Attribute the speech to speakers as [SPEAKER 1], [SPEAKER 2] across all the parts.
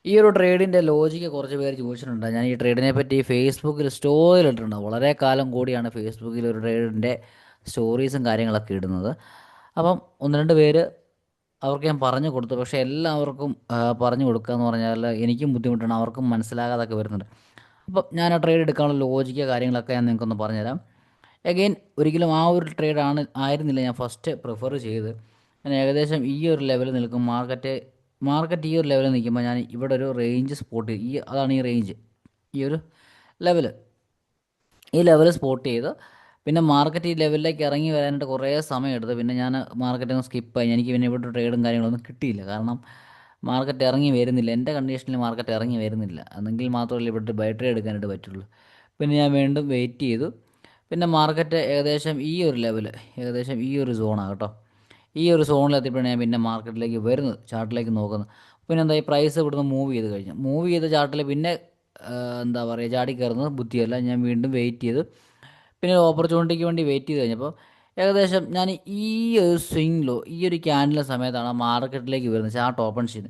[SPEAKER 1] ഈ ഒരു ട്രേഡിൻ്റെ ലോജിക്ക് കുറച്ച് പേര് ചോദിച്ചിട്ടുണ്ട്. ഞാൻ ഈ ട്രേഡിനെ പറ്റി ഫേസ്ബുക്കിൽ സ്റ്റോറിയിൽ ഇട്ടിട്ടുണ്ട്. വളരെ കാലം കൂടിയാണ് ഫേസ്ബുക്കിൽ ഒരു ട്രേഡിൻ്റെ സ്റ്റോറീസും കാര്യങ്ങളൊക്കെ ഇടുന്നത്. അപ്പം ഒന്ന് രണ്ട് പേര് അവർക്ക് ഞാൻ പറഞ്ഞു കൊടുത്തു. പക്ഷേ എല്ലാവർക്കും പറഞ്ഞു കൊടുക്കുക എന്ന് പറഞ്ഞാൽ എനിക്കും ബുദ്ധിമുട്ടാണ്, അവർക്കും മനസ്സിലാകാതൊക്കെ വരുന്നുണ്ട്. അപ്പം ഞാൻ ആ ട്രേഡ് എടുക്കാനുള്ള ലോജിക്ക് കാര്യങ്ങളൊക്കെ ഞാൻ നിങ്ങൾക്കൊന്ന് പറഞ്ഞുതരാം. എഗെയിൻ ഒരിക്കലും ആ ഒരു ട്രേഡാണ് ആയിരുന്നില്ല ഞാൻ ഫസ്റ്റ് പ്രിഫർ ചെയ്ത്. ഞാൻ ഏകദേശം ഈ ഒരു ലെവലിൽ നിൽക്കും. മാർക്കറ്റ് ഈ ഒരു ലെവലിൽ നിൽക്കുമ്പോൾ ഞാൻ ഇവിടെ ഒരു റേഞ്ച് സ്പോട്ട് ചെയ്തു. അതാണ് ഈ റേഞ്ച്, ഈ ഒരു ലെവല്, ഈ ലെവൽ സ്പോട്ട് ചെയ്ത് പിന്നെ മാർക്കറ്റ് ഈ ലെവലിലേക്ക് ഇറങ്ങി വരാനായിട്ട് കുറേ സമയം എടുത്ത്. പിന്നെ ഞാൻ മാർക്കറ്റ് ഒന്ന് സ്കിപ്പായി. എനിക്ക് പിന്നെ ഇവിടെ ട്രേഡും കാര്യങ്ങളൊന്നും കിട്ടിയില്ല. കാരണം മാർക്കറ്റ് ഇറങ്ങി വരുന്നില്ല, എൻ്റെ കണ്ടീഷനിൽ മാർക്കറ്റ് ഇറങ്ങി വരുന്നില്ല. എന്നെങ്കിൽ മാത്രമല്ല ഇവിടെ ബൈ ട്രേഡ് എടുക്കാനായിട്ട് പറ്റുള്ളൂ. പിന്നെ ഞാൻ വീണ്ടും വെയിറ്റ് ചെയ്തു. പിന്നെ മാർക്കറ്റ് ഏകദേശം ഈ ഒരു ലെവൽ, ഏകദേശം ഈ ഒരു സോണാണ് കേട്ടോ. ഈ ഒരു സോണിലെത്തിയപ്പോഴാണ് ഞാൻ പിന്നെ മാർക്കറ്റിലേക്ക് വരുന്നത്, ചാർട്ടിലേക്ക് നോക്കുന്നത്. പിന്നെ എന്താ, ഈ പ്രൈസ് ഇവിടുന്ന് മൂവ് ചെയ്ത് കഴിഞ്ഞു. മൂവ് ചെയ്ത ചാർട്ടിൽ പിന്നെ എന്താ പറയുക, ചാടി കയറുന്നത് ബുദ്ധിയല്ല. ഞാൻ വീണ്ടും വെയിറ്റ് ചെയ്ത് പിന്നെ ഓപ്പർച്യൂണിറ്റിക്ക് വേണ്ടി വെയിറ്റ് ചെയ്ത് കഴിഞ്ഞപ്പോൾ ഏകദേശം ഞാൻ ഈ ഒരു സ്വിങ്ങിലോ ഈ ഒരു ക്യാൻഡിലെ സമയത്താണ് മാർക്കറ്റിലേക്ക് വരുന്നത്. ചാർട്ട് ഓപ്പൺ ചെയ്ത്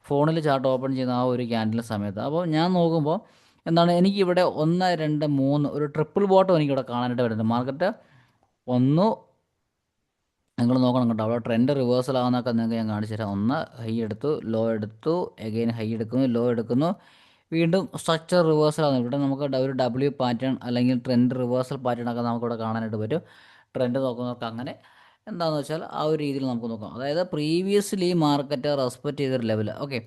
[SPEAKER 1] ഫോണിൽ ചാർട്ട് ഓപ്പൺ ചെയ്യുന്ന ആ ഒരു ക്യാൻഡിലെ സമയത്ത്. അപ്പോൾ ഞാൻ നോക്കുമ്പോൾ എന്താണ്, എനിക്കിവിടെ 1 2 3 ഒരു ട്രിപ്പിൾ ബോട്ടം എനിക്കിവിടെ കാണാനായിട്ട് വരുന്നുണ്ട്. മാർക്കറ്റ് ഒന്ന് നിങ്ങൾ നോക്കണം കേട്ടോ. അവിടെ ട്രെൻഡ് റിവേഴ്സൽ ആവുന്നതൊക്കെ നിങ്ങൾക്ക് ഞാൻ കാണിച്ചു തരാം. ഒന്ന് ഹൈ എടുത്തു, ലോ എടുത്തു, എഗെയിൻ ഹൈ എടുക്കുന്നു, ലോ എടുക്കുന്നു, വീണ്ടും സ്ട്രക്ചർ റിവേഴ്സൽ ആകുന്നു. ഇവിടെ നമുക്ക് ഒരു ഡബ്ല്യു പാറ്റേൺ അല്ലെങ്കിൽ ട്രെൻഡ് റിവേഴ്സൽ പാറ്റേൺ ഒക്കെ നമുക്കിവിടെ കാണാനായിട്ട് പറ്റും. ട്രെൻഡ് നോക്കുന്നവർക്ക് അങ്ങനെ എന്താണെന്ന് വെച്ചാൽ ആ ഒരു രീതിയിൽ നമുക്ക് നോക്കാം. അതായത് പ്രീവിയസ്ലി മാർക്കറ്റ് റെസ്പെക്റ്റ് ചെയ്തൊരു ലെവൽ, ഓക്കെ,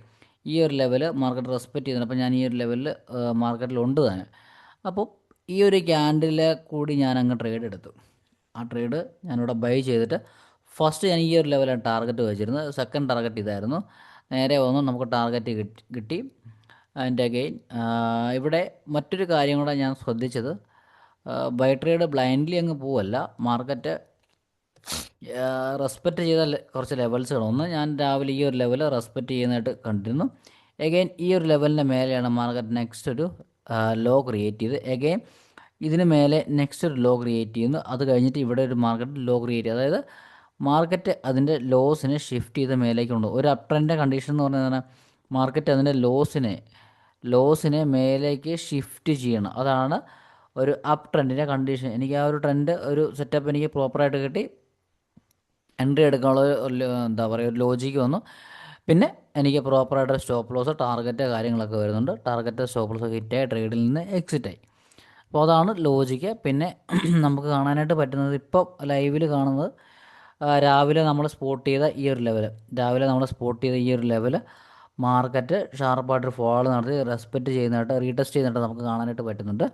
[SPEAKER 1] ഈ ഒരു ലെവൽ മാർക്കറ്റ് റെസ്പെക്റ്റ് ചെയ്യുന്നുണ്ട്. അപ്പോൾ ഞാൻ ഈ ഒരു ലെവലിൽ മാർക്കറ്റിലുണ്ട് തന്നെ. അപ്പോൾ ഈ ഒരു ക്യാൻഡിലെ കൂടി ഞാൻ അങ്ങ് ട്രേഡ് എടുത്തു. ആ ട്രേഡ് ഞാനിവിടെ ബൈ ചെയ്തിട്ട് ഫസ്റ്റ് ഞാൻ ഈ ഒരു ലെവലാണ് ടാർഗറ്റ് വെച്ചിരുന്നത്. സെക്കൻഡ് ടാർഗറ്റ് ഇതായിരുന്നു. നേരെ വന്നു, നമുക്ക് ടാർഗറ്റ് കിട്ടി. അതിൻ്റെ അഗെയിൻ ഇവിടെ മറ്റൊരു കാര്യം കൂടെ ഞാൻ ശ്രദ്ധിച്ചത്, ബൈ ട്രേഡ് ബ്ലൈൻഡ്ലി അങ്ങ് പോവല്ല. മാർക്കറ്റ് റെസ്പെക്റ്റ് ചെയ്ത കുറച്ച് ലെവൽസുകൾ, ഒന്ന് ഞാൻ രാവിലെ ഈ ഒരു ലെവൽ റെസ്പെക്റ്റ് ചെയ്യുന്നതായിട്ട് കണ്ടിരുന്നു. എഗെയിൻ ഈ ഒരു ലെവലിൻ്റെ മേലെയാണ് മാർക്കറ്റ് നെക്സ്റ്റ് ഒരു ലോ ക്രിയേറ്റ് ചെയ്ത്. എഗെയിൻ ഇതിന് മേലെ നെക്സ്റ്റ് ഒരു ലോ ക്രിയേറ്റ് ചെയ്യുന്നു. അത് കഴിഞ്ഞിട്ട് ഇവിടെ ഒരു മാർക്കറ്റ് ലോ ക്രിയേറ്റ് ചെയ്ത്, അതായത് മാർക്കറ്റ് അതിൻ്റെ ലോസിനെ ഷിഫ്റ്റ് ചെയ്ത് മേലേക്ക് കൊണ്ട് ഒരു അപ് ട്രെൻഡ് കണ്ടീഷൻ എന്ന് പറഞ്ഞാൽ മാർക്കറ്റ് അതിൻ്റെ ലോസിനെ മേലേക്ക് ഷിഫ്റ്റ് ചെയ്യണം. അതാണ് ഒരു അപ് ട്രെൻഡിൻ്റെ കണ്ടീഷൻ. എനിക്ക് ആ ഒരു ട്രെൻഡ് ഒരു സെറ്റപ്പ് എനിക്ക് പ്രോപ്പറായിട്ട് കിട്ടി. എൻട്രി എടുക്കാനുള്ള എന്താ പറയുക, ഒരു ലോജിക്ക് വന്നു. പിന്നെ എനിക്ക് പ്രോപ്പറായിട്ട് സ്റ്റോപ്പ് ലോസ്, ടാർഗറ്റ് കാര്യങ്ങളൊക്കെ വരുന്നുണ്ട്. ടാർഗറ്റ് സ്റ്റോപ്പ് ലോസ് ഹിറ്റായി ട്രേഡിൽ നിന്ന് എക്സിറ്റായി. അപ്പോൾ അതാണ് ലോജിക്ക്. പിന്നെ നമുക്ക് കാണാനായിട്ട് പറ്റുന്നത്, ഇപ്പോൾ ലൈവിൽ കാണുന്നത്, രാവിലെ നമ്മൾ സ്പോട്ട് ചെയ്ത ഈ ഒരു ലെവൽ മാർക്കറ്റ് ഷാർപ്പായിട്ട് ഫോൾ നടത്തി റെസ്പെക്റ്റ് ചെയ്യുന്നതായിട്ട്, റീടെസ്റ്റ് ചെയ്യുന്നതായിട്ട് നമുക്ക് കാണാനായിട്ട് പറ്റുന്നുണ്ട്.